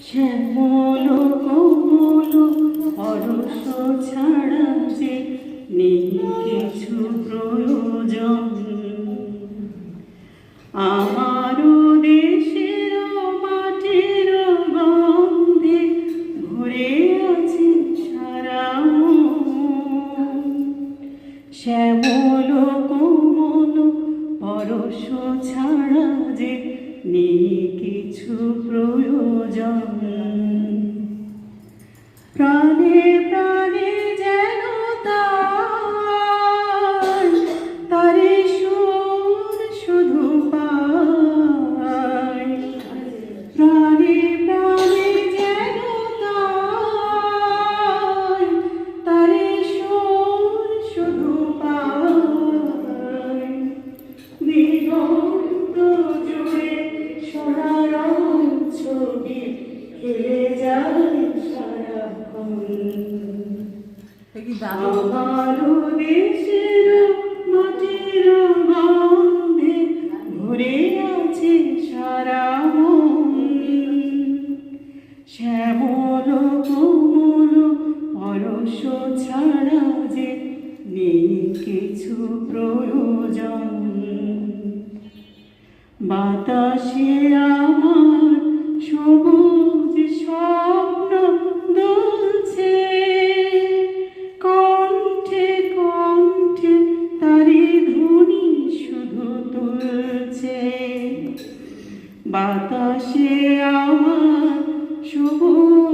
শ্যামল কোমল পরশ ছাড়া যে নেই কিছু প্রয়োজন। আমারও দেশের মাটির গন্ধে ভরে আছে সারা মন। শ্যামল কোমল পরশ ছাড়া যে নেই কিছু প্রয়োজন। প্রাণে প্রাণে যেন তারে সুর শুধু পাই। প্রাণে প্রাণে যেন তারে সুর শুধু পাই। দিগন্ত জুড়ে সোনার ছবি খেলে যায় সারাক্ষণ। আমার দেশের মাটির গন্ধে ভরে আছে সারা মন। শ্যামল কোমল পরশ ছাড়া যে নেই কিছু প্রয়োজন। বাতাসে আমার সবুজ স্বপ্ন দুলছে, কণ্ঠে কণ্ঠে তারি ধ্বনি শুধু তুলছে। বাতাসে আমার সবুজ